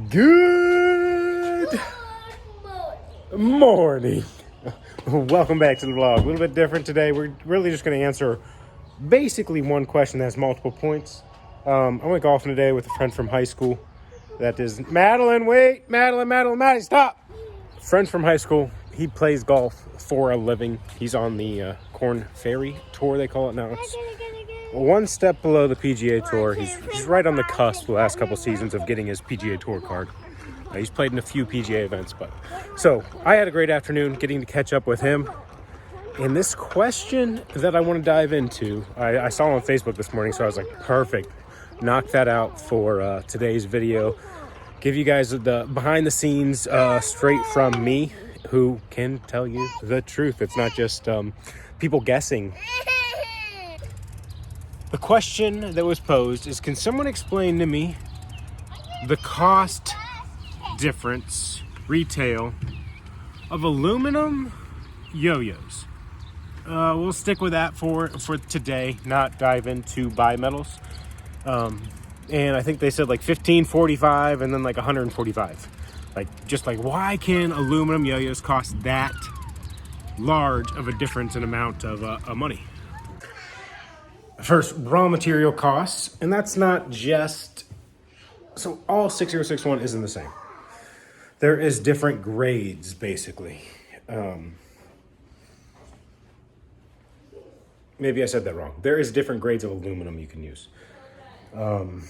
Good morning. Welcome back to the vlog. A little bit different today. We're really just going to answer basically one question that has multiple points. I went golfing today with a friend from high school. That is Madeline. Wait, Madeline, stop. Friend from high school. He plays golf for a living. He's on the Corn Ferry Tour, they call it now. It's one step below the PGA Tour. He's right on the cusp the last couple seasons of getting his PGA Tour card. He's played in a few PGA events, so I had a great afternoon getting to catch up with him. And this question that I want to dive into, I saw on Facebook this morning, so I was like, perfect. Knock that out for today's video. Give you guys the behind the scenes straight from me, who can tell you the truth. It's not just people guessing. The question that was posed is, can someone explain to me the cost difference, retail, of aluminum yo-yos? We'll stick with that for today, not dive into bimetals. And I think they said like 1545 and then like 145. Like why can aluminum yo-yos cost that large of a difference in amount of money? First, raw material costs, and that's not just, so all 6061 isn't the same. There is different grades, basically. Maybe I said that wrong. There is different grades of aluminum you can use. I'm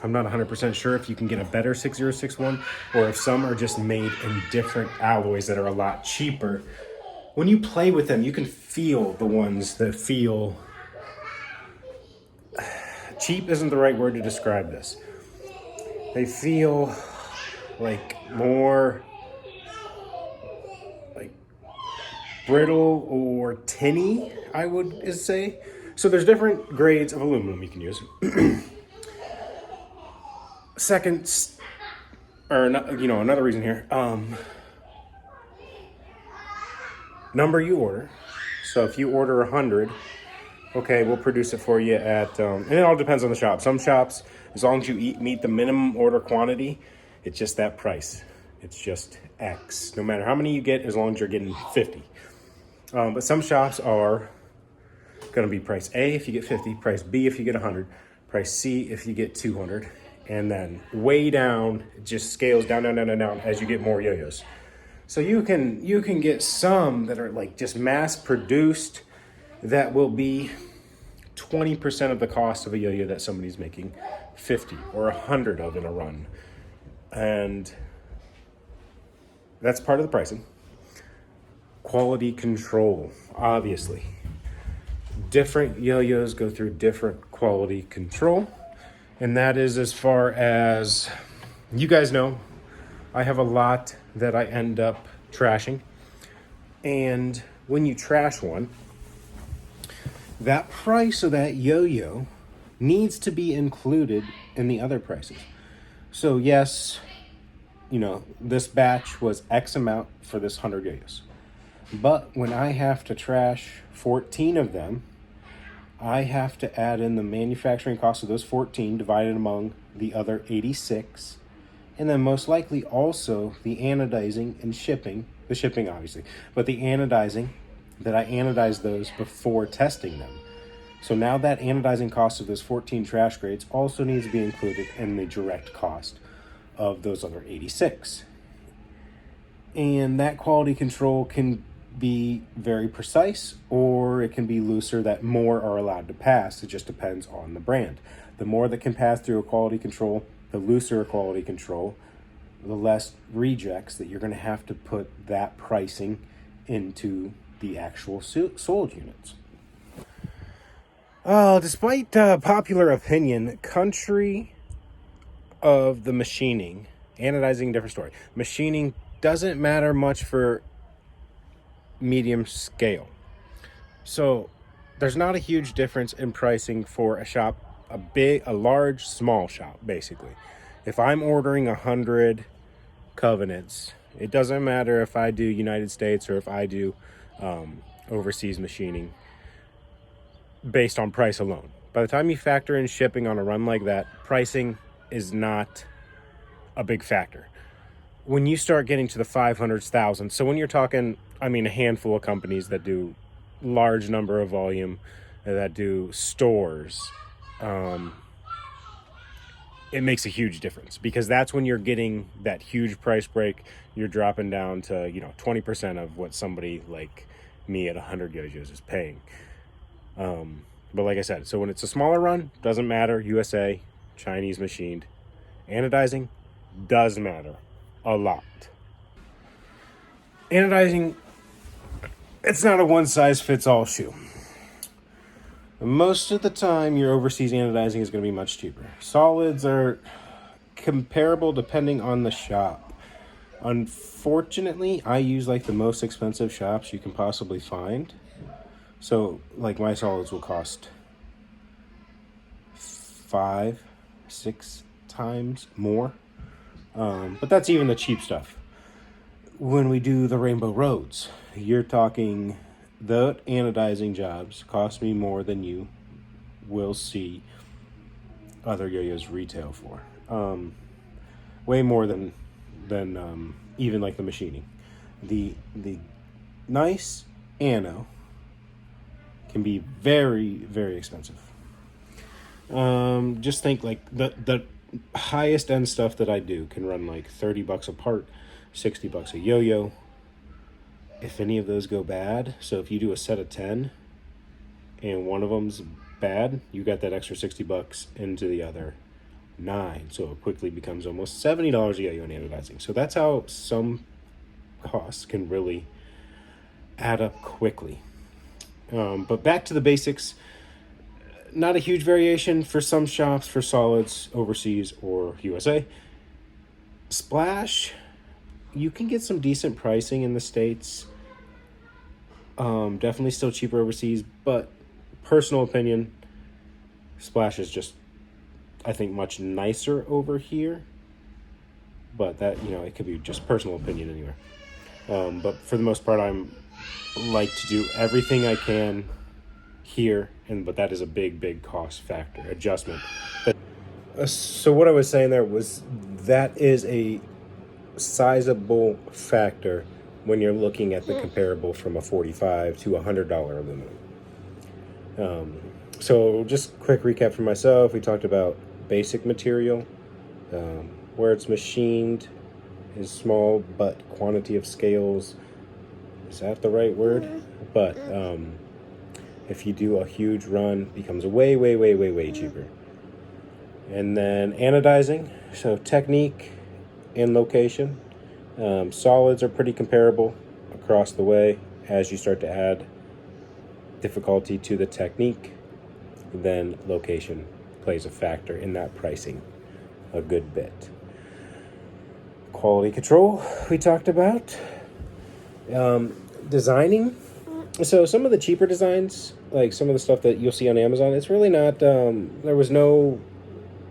not 100% sure if you can get a better 6061 or if some are just made in different alloys that are a lot cheaper. When you play with them, you can feel the ones that feel... Cheap isn't the right word to describe this. They feel like more like brittle or tinny, I would say. So there's different grades of aluminum you can use. Second, or another reason here, number you order. So if you order 100, okay, we'll produce it for you at, and it all depends on the shop. Some shops, as long as you meet the minimum order quantity, it's just that price. It's just X. No matter how many you get, as long as you're getting 50. But some shops are going to be price A if you get 50, price B if you get 100, price C if you get 200, and then way down, it just scales down as you get more yo-yos. So you can get some that are like just mass produced that will be 20% of the cost of a yo-yo that somebody's making 50 or 100 of in a run. And that's part of the pricing. Quality control, obviously. Different yo-yos go through different quality control. And that is as far as, you guys know, I have a lot that I end up trashing. And when you trash one, that price of that yo-yo needs to be included in the other prices. So yes, this batch was X amount for this 100 yo-yos. But when I have to trash 14 of them, I have to add in the manufacturing cost of those 14 divided among the other 86. And then most likely also the anodizing and shipping, the shipping obviously, but the anodizing, that I anodize those before testing them. So now that anodizing cost of those 14 trash grades also needs to be included in the direct cost of those other 86. And that quality control can be very precise, or it can be looser that more are allowed to pass. It just depends on the brand. The more that can pass through a quality control, the looser a quality control, the less rejects that you're going to have to put that pricing into the actual sold units. Despite popular opinion, country of the machining, anodizing, different story. Machining doesn't matter much for medium scale. So there's not a huge difference in pricing for a shop, a large, small shop, basically. If I'm ordering 100 covenants, it doesn't matter if I do United States or if I do overseas machining based on price alone. By the time you factor in shipping on a run like that, pricing is not a big factor. When you start getting to the 500s, thousands, so when you're talking, I mean, a handful of companies that do large number of volume, that do stores, it makes a huge difference, because that's when you're getting that huge price break. You're dropping down to, 20% of what somebody like me at 100 yo-yos is paying. But like I said, so when it's a smaller run, doesn't matter. USA, Chinese machined. Anodizing does matter a lot. Anodizing, it's not a one-size-fits-all shoe. Most of the time, your overseas anodizing is going to be much cheaper. Solids are comparable depending on the shop. Unfortunately, I use like the most expensive shops you can possibly find. So, like, my solids will cost 5-6 times more. But that's even the cheap stuff. When we do the Rainbow Roads, you're talking the anodizing jobs cost me more than you will see other yo-yos retail for. Way more than even like the machining. The nice ano can be very, very expensive. Just think like the highest end stuff that I do can run like $30 a part, $60 a yo-yo. If any of those go bad, so if you do a set of 10 and one of them's bad, you got that extra $60 into the other 9. So it quickly becomes almost $70 a yo-yo in anodizing. So that's how some costs can really add up quickly. But back to the basics. Not a huge variation for some shops for solids overseas or USA. Splash, you can get some decent pricing in the States. Definitely still cheaper overseas, but personal opinion, Splash is just, I think, much nicer over here. But that, it could be just personal opinion anywhere. But for the most part, I'm like to do everything I can here, but that is a big cost factor adjustment. So what I was saying there was that is a sizable factor when you're looking at the comparable from a $45 to $100 aluminum. So just quick recap for myself. We talked about basic material, where it's machined is small, but quantity of scales, is that the right word? But if you do a huge run, it becomes way cheaper. And then anodizing, so technique and location. Solids are pretty comparable across the way. As you start to add difficulty to the technique, then location plays a factor in that pricing a good bit. Quality control, we talked about. Designing. So some of the cheaper designs, like some of the stuff that you'll see on Amazon, it's really not, there was no,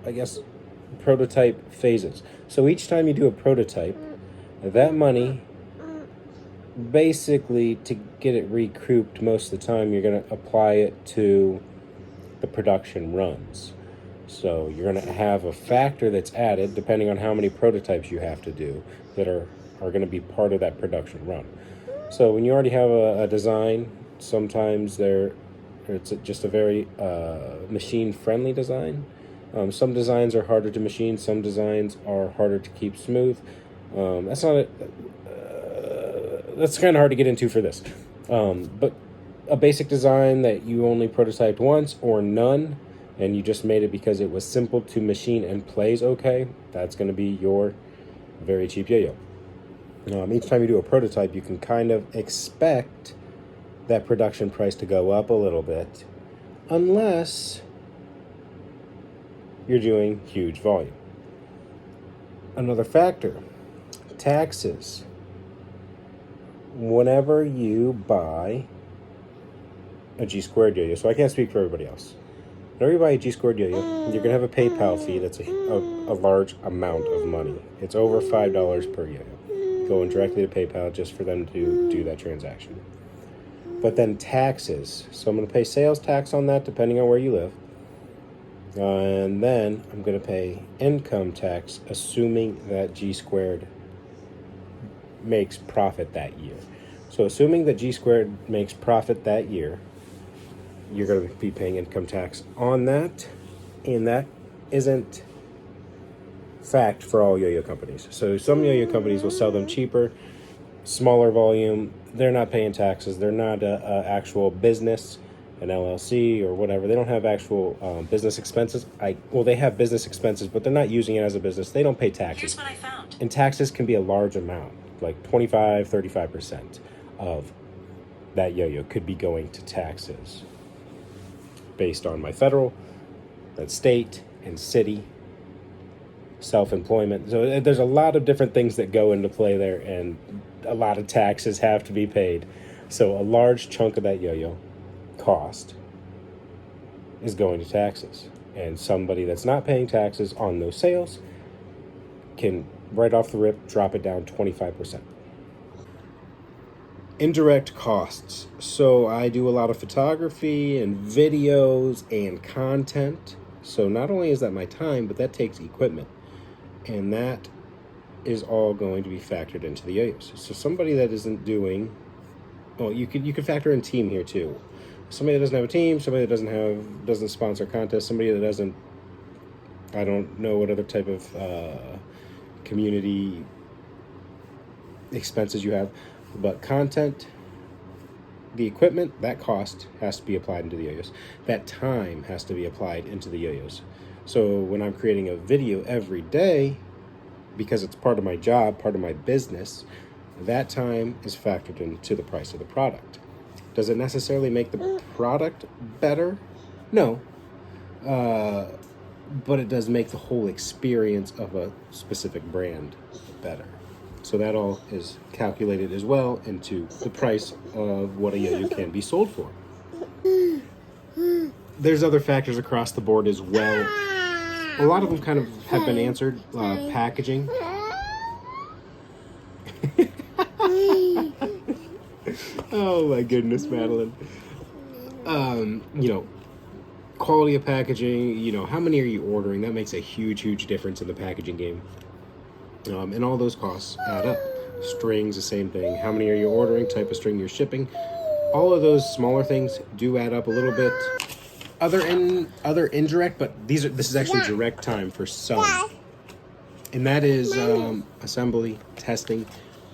I guess, prototype phases. So each time you do a prototype, that money, basically to get it recouped most of the time, you're going to apply it to the production runs. So you're going to have a factor that's added depending on how many prototypes you have to do that are going to be part of that production run. So when you already have a design, sometimes it's just a very machine-friendly design. Some designs are harder to machine. Some designs are harder to keep smooth. That's kind of hard to get into for this. But a basic design that you only prototyped once or none, and you just made it because it was simple to machine and plays okay, that's going to be your very cheap yo-yo. Each time you do a prototype, you can kind of expect that production price to go up a little bit, unless you're doing huge volume. Another factor, taxes. Whenever you buy a G-squared yo-yo, so I can't speak for everybody else. Whenever you buy a G-squared yo-yo, you're going to have a PayPal fee that's a large amount of money. It's over $5 per yo-yo, going directly to PayPal just for them to do that transaction. But then taxes. So I'm going to pay sales tax on that depending on where you live. And then I'm going to pay income tax, assuming that G squared makes profit that year. So assuming that G squared makes profit that year, you're going to be paying income tax on that. And that isn't fact for all yo-yo companies. So some yo-yo companies will sell them cheaper, smaller volume. They're not paying taxes. They're not a actual business, an LLC or whatever. They don't have actual business expenses. They have business expenses, but they're not using it as a business. They don't pay taxes. Here's what I found. And taxes can be a large amount, like 25, 35% of that yo-yo could be going to taxes based on my federal, that state, and city self-employment. So there's a lot of different things that go into play there, and a lot of taxes have to be paid. So a large chunk of that yo-yo cost is going to taxes, and somebody that's not paying taxes on those sales can right off the rip drop it down 25%. Indirect costs. So I do a lot of photography and videos and content. So not only is that my time, but that takes equipment. And that is all going to be factored into the yo-yos. So somebody that isn't doing, you could factor in team here too. Somebody that doesn't have a team, somebody that doesn't sponsor contests, somebody that doesn't, I don't know what other type of community expenses you have, but content, the equipment, that cost has to be applied into the yo-yos. That time has to be applied into the yo-yos. So when I'm creating a video every day, because it's part of my job, part of my business, that time is factored into the price of the product. Does it necessarily make the product better? No. But it does make the whole experience of a specific brand better. So that all is calculated as well into the price of what a yo-yo can be sold for. There's other factors across the board as well. A lot of them kind of have been answered. Packaging. Oh my goodness, Madeline. Quality of packaging, how many are you ordering? That makes a huge, huge difference in the packaging game. And all those costs add up. Strings, the same thing. How many are you ordering? Type of string you're shipping. All of those smaller things do add up a little bit. Other indirect, but this is actually direct time for some. And that is assembly, testing.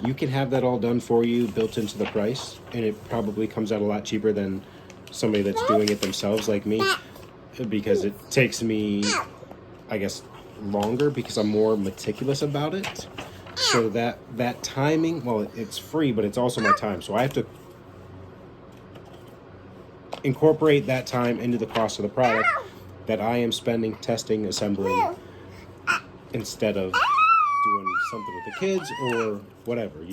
You can have that all done for you, built into the price, and it probably comes out a lot cheaper than somebody that's doing it themselves like me, because it takes me, I guess, longer because I'm more meticulous about it. So that timing, it's free, but it's also my time. So I have to incorporate that time into the cost of the product that I am spending testing, assembling, instead of doing something with the kids or whatever.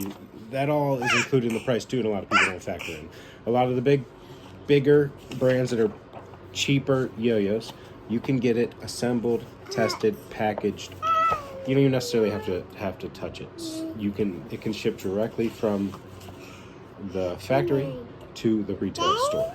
That all is included in the price too, and a lot of people don't factor in. A lot of the bigger brands that are cheaper yo-yos, you can get it assembled, tested, packaged. You don't even necessarily have to touch it. It can ship directly from the factory to the retail store.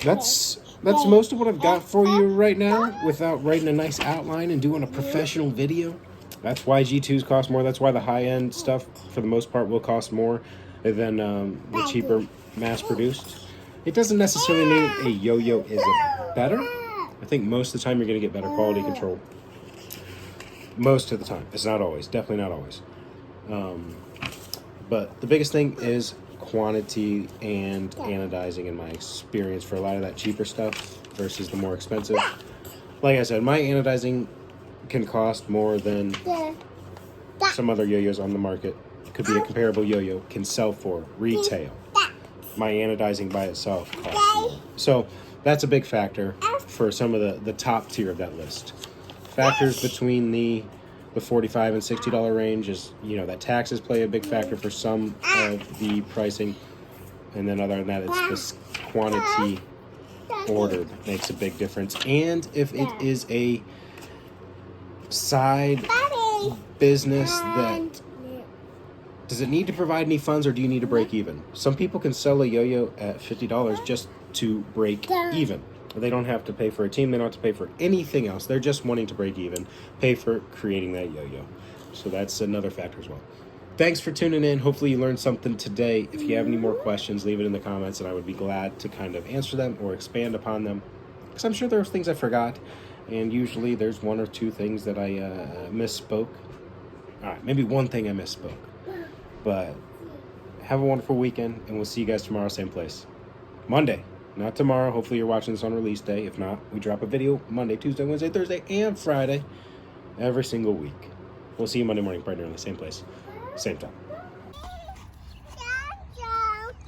That's most of what I've got for you right now, without writing a nice outline and doing a professional video. That's why G2s cost more. That's why the high-end stuff, for the most part, will cost more than the cheaper mass-produced. It doesn't necessarily mean a yo-yo isn't better. I think most of the time you're going to get better quality control. Most of the time. It's not always. Definitely not always. But the biggest thing is quantity and anodizing, in my experience, for a lot of that cheaper stuff versus the more expensive. Like I said, my anodizing can cost more than some other yo-yos on the market. It could be a comparable yo-yo can sell for retail. My anodizing by itself costs more. So that's a big factor for some of the top tier of that list. Factors between the $45 and $60 range is, that taxes play a big factor for some of the pricing. And then other than that, it's this quantity ordered makes a big difference. And if it is a side business does it need to provide any funds, or do you need to break even? Some people can sell a yo-yo at $50 just to break even. They don't have to pay for a team. They don't have to pay for anything else. They're just wanting to break even, pay for creating that yo-yo. So that's another factor as well. Thanks for tuning in. Hopefully you learned something today. If you have any more questions, leave it in the comments, and I would be glad to kind of answer them or expand upon them, because I'm sure there are things I forgot, and usually there's one or two things that I misspoke. All right, maybe one thing I misspoke. But have a wonderful weekend, and we'll see you guys tomorrow, same place. Monday, not tomorrow. Hopefully you're watching this on release day. If not, we drop a video Monday, Tuesday, Wednesday, Thursday, and Friday every single week. We'll see you Monday morning, bright and early, same place, same time.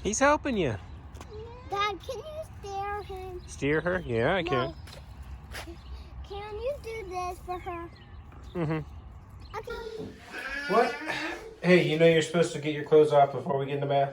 He's helping you. Dad, can you steer him? Steer her? Yeah, I can. No. Can you do this for her? Mm-hmm. Okay. What? Hey, you know you're supposed to get your clothes off before we get in the bath?